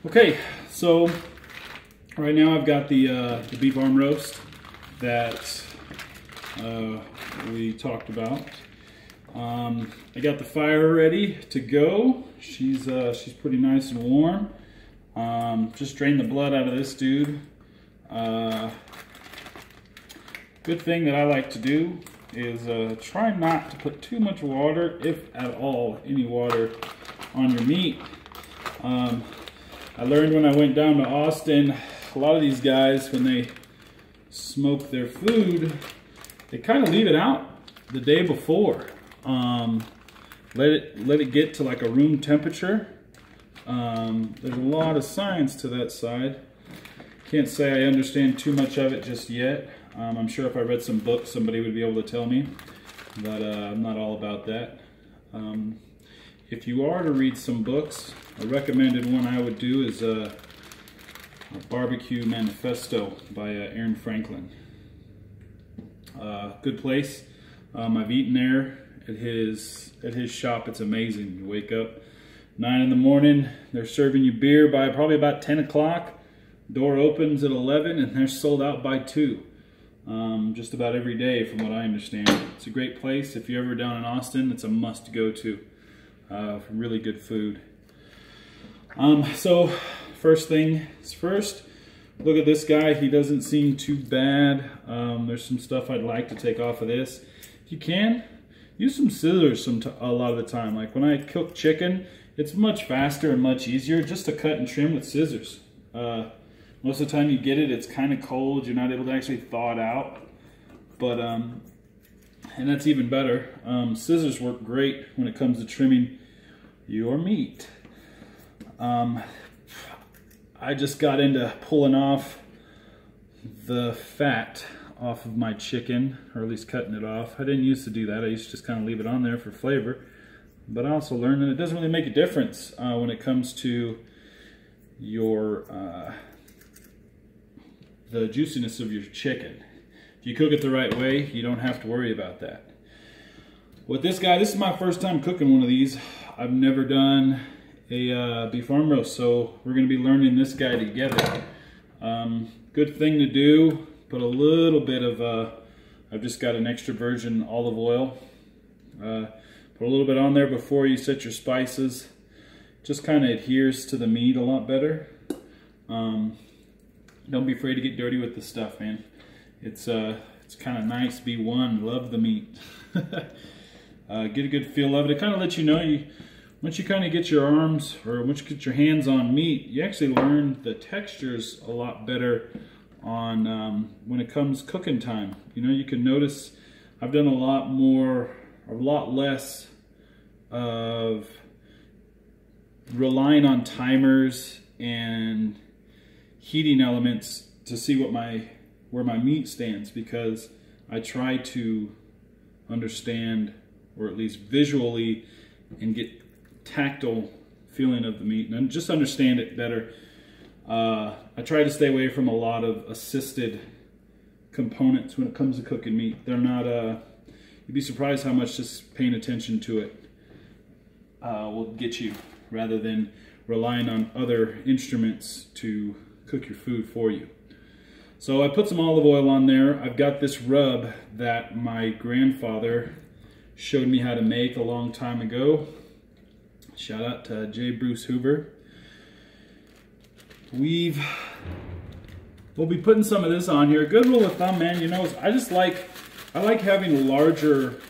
Okay, so right now I've got the beef arm roast that we talked about. I got the fire ready to go. She's pretty nice and warm. Just drained the blood out of this dude. Good thing that I like to do is try not to put too much water, if at all, any water on your meat. I learned when I went down to Austin, a lot of these guys, when they smoke their food, they kind of leave it out the day before. Let it get to like a room temperature. There's a lot of science to that side. Can't say I understand too much of it just yet. I'm sure if I read some books, somebody would be able to tell me, but I'm not all about that. If you are to read some books, a recommended one I would do is a Barbecue Manifesto by Aaron Franklin. Good place. I've eaten there at his shop. It's amazing. You wake up 9 in the morning, they're serving you beer by probably about 10 o'clock. Door opens at 11 and they're sold out by 2. Just about every day from what I understand. It's a great place. If you're ever down in Austin, it's a must go to. Really good food. So first thing is first, look at this guy. He doesn't seem too bad. There's some stuff I'd like to take off of this. If you can, use some scissors a lot of the time. Like when I cook chicken, it's much faster and much easier just to cut and trim with scissors. Most of the time you get it, it's kind of cold. You're not able to actually thaw it out. But, and that's even better. Scissors work great when it comes to trimming your meat. I just got into pulling off the fat off of my chicken, or at least cutting it off. I didn't used to do that. I used to just kind of leave it on there for flavor. But I also learned that it doesn't really make a difference when it comes to your the juiciness of your chicken. If you cook it the right way, you don't have to worry about that. With this guy, this is my first time cooking one of these. I've never done a beef arm roast, so we're going to be learning this guy together. Good thing to do, put a little bit of, I've just got an extra virgin olive oil. Put a little bit on there before you set your spices. Just kind of adheres to the meat a lot better. Don't be afraid to get dirty with this stuff, man. It's kind of nice to be one. Love the meat. Get a good feel of it. It kind of lets you know, once you kind of get your arms, or once you get your hands on meat, you actually learn the textures a lot better on when it comes cooking time. You know, you can notice I've done a lot less of relying on timers and heating elements to see where my meat stands, because I try to understand, or at least visually, and get tactile feeling of the meat and just understand it better. I try to stay away from a lot of assisted components when it comes to cooking meat. They're not, you'd be surprised how much just paying attention to it will get you, rather than relying on other instruments to cook your food for you. So I put some olive oil on there. I've got this rub that my grandfather showed me how to make a long time ago. Shout out to J. Bruce Hoover. We'll be putting some of this on here. A good rule of thumb, man, you know, is I like having larger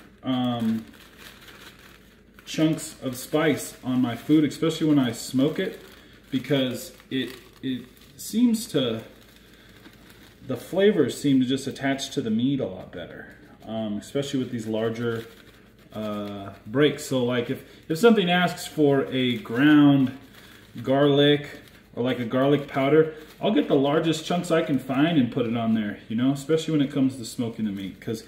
chunks of spice on my food, especially when I smoke it, because it seems to, the flavors seem to just attach to the meat a lot better, especially with these larger breaks. So like if something asks for a ground garlic or like a garlic powder, I'll get the largest chunks I can find and put it on there, you know, especially when it comes to smoking the meat. Because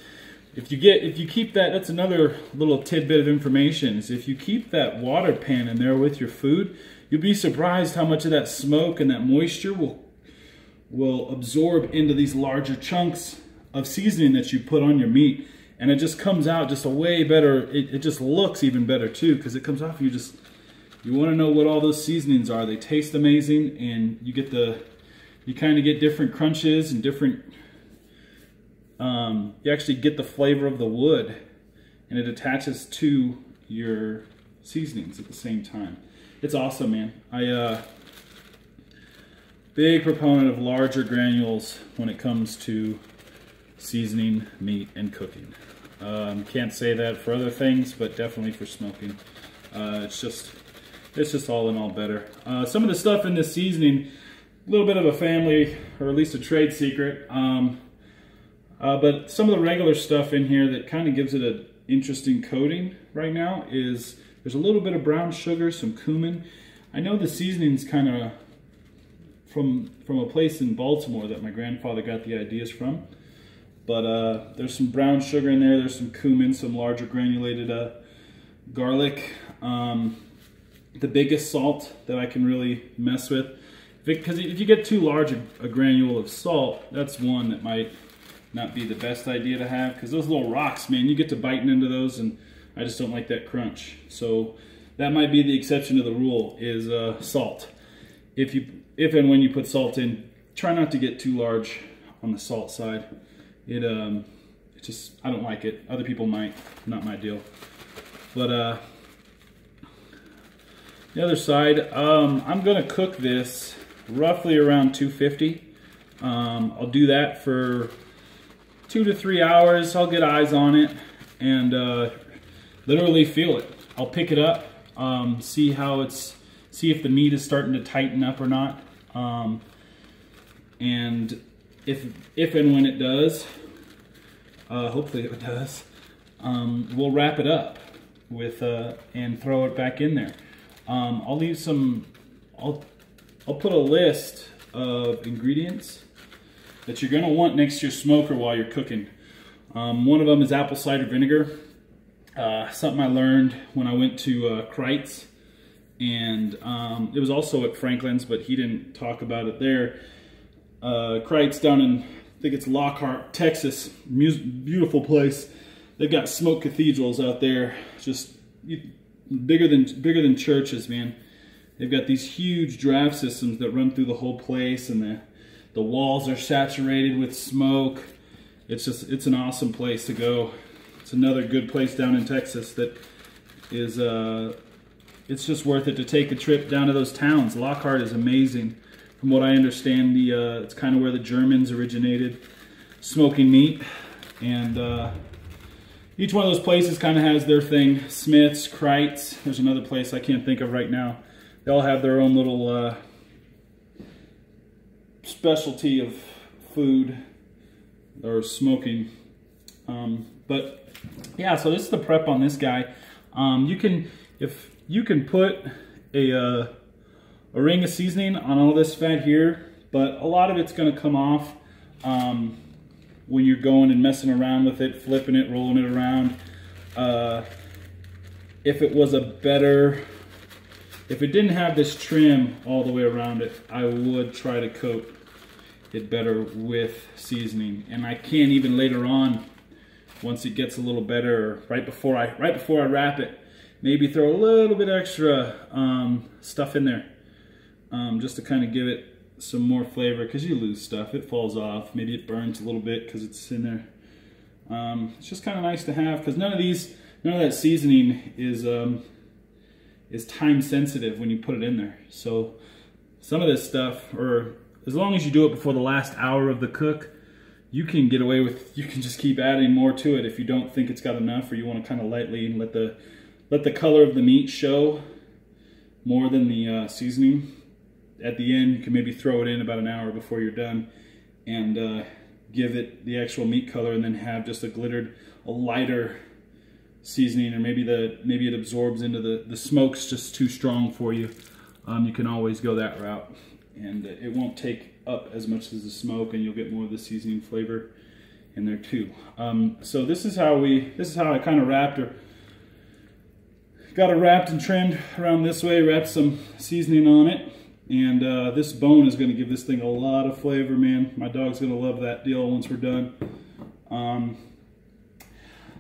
if you keep that, that's another little tidbit of information, is if you keep that water pan in there with your food, you'll be surprised how much of that smoke and that moisture will absorb into these larger chunks of seasoning that you put on your meat. And it just comes out just a way better, it just looks even better too, because it comes off, you just, You want to know what all those seasonings are. They taste amazing, and you kind of get different crunches and different, you actually get the flavor of the wood, and it attaches to your seasonings at the same time. It's awesome, man. Big proponent of larger granules when it comes to seasoning meat and cooking. Can't say that for other things, but definitely for smoking. It's just all in all better. Some of the stuff in this seasoning, a little bit of a family, or at least a trade secret, but some of the regular stuff in here that kind of gives it an interesting coating right now is there's a little bit of brown sugar, some cumin. I know the seasoning's kind of from a place in Baltimore that my grandfather got the ideas from. But there's some brown sugar in there, there's some cumin, some larger granulated garlic. The biggest salt that I can really mess with, because if you get too large a granule of salt, that's one that might not be the best idea to have, because those little rocks, man, you get to biting into those, and I just don't like that crunch. So that might be the exception to the rule, is salt. If and when you put salt in, try not to get too large on the salt side. It just, I don't like it. Other people might, not my deal. But the other side, I'm gonna cook this roughly around 250. I'll do that for 2 to 3 hours. I'll get eyes on it and literally feel it. I'll pick it up, see if the meat is starting to tighten up or not. And if and when it does, hopefully it does, we'll wrap it up with and throw it back in there. I'll leave some. I'll put a list of ingredients that you're gonna want next to your smoker while you're cooking. One of them is apple cider vinegar. Something I learned when I went to Kreitz, and it was also at Franklin's, but he didn't talk about it there. Kreitz down in, I think it's Lockhart, Texas, beautiful place. They've got smoke cathedrals out there, just bigger than churches, man. They've got these huge draft systems that run through the whole place, and the walls are saturated with smoke. It's an awesome place to go. It's another good place down in Texas that is, it's just worth it to take a trip down to those towns. Lockhart is amazing. From what I understand, it's kind of where the Germans originated smoking meat, and each one of those places kind of has their thing. Smith's, Kreitz, there's another place I can't think of right now. They all have their own little specialty of food or smoking. But yeah, so this is the prep on this guy. If you can put a ring of seasoning on all this fat here, but a lot of it's going to come off when you're going and messing around with it, flipping it, rolling it around. If it didn't have this trim all the way around it, I would try to coat it better with seasoning. And I can even later on, once it gets a little better, right before I wrap it, maybe throw a little bit extra stuff in there, just to kind of give it some more flavor, because you lose stuff, it falls off, maybe it burns a little bit because it's in there. It's just kind of nice to have, because none of that seasoning is time sensitive when you put it in there. So some of this stuff, or as long as you do it before the last hour of the cook, you can get away with, you can just keep adding more to it if you don't think it's got enough, or you want to kind of lightly let the color of the meat show more than the seasoning. At the end, you can maybe throw it in about an hour before you're done, and give it the actual meat color, and then have just a lighter seasoning, or maybe it absorbs into the smoke's just too strong for you. You can always go that route, and it won't take up as much as the smoke, and you'll get more of the seasoning flavor in there too. So this is how I kind of wrapped her. Got her wrapped and trimmed around this way, wrapped some seasoning on it. And this bone is going to give this thing a lot of flavor, man. My dog's going to love that deal once we're done.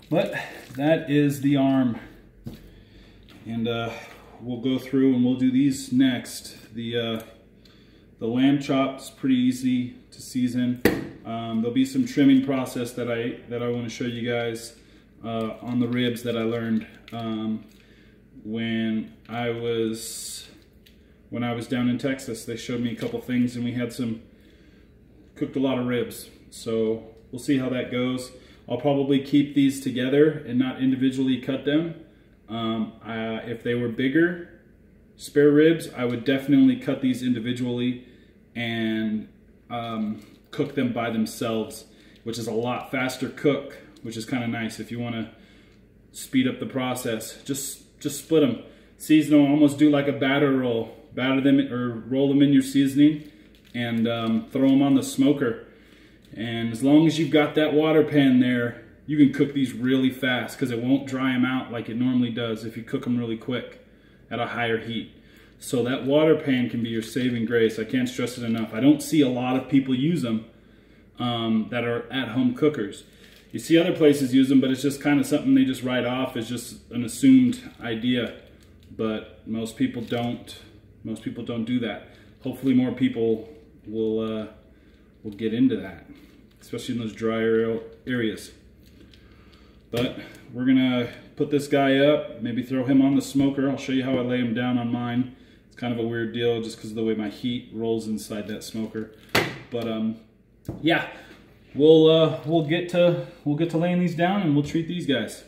But that is the arm. And we'll go through and we'll do these next. The lamb chop is pretty easy to season. There'll be some trimming process that I want to show you guys on the ribs that I learned when I was down in Texas. They showed me a couple things, and we had cooked a lot of ribs. So we'll see how that goes. I'll probably keep these together and not individually cut them. If they were bigger spare ribs, I would definitely cut these individually and cook them by themselves, which is a lot faster cook, which is kind of nice if you want to speed up the process. Just split them, season them, almost do like a batter roll. Batter them or roll them in your seasoning and throw them on the smoker. And as long as you've got that water pan there, you can cook these really fast because it won't dry them out like it normally does if you cook them really quick at a higher heat. So that water pan can be your saving grace. I can't stress it enough. I don't see a lot of people use them that are at-home cookers. You see other places use them, but it's just kind of something they just write off as just an assumed idea. But most people don't. Most people don't do that. Hopefully more people will get into that, especially in those drier areas. But we're gonna put this guy up, maybe throw him on the smoker. I'll show you how I lay him down on mine. It's kind of a weird deal just because of the way my heat rolls inside that smoker. But yeah, we'll get to laying these down, and we'll treat these guys.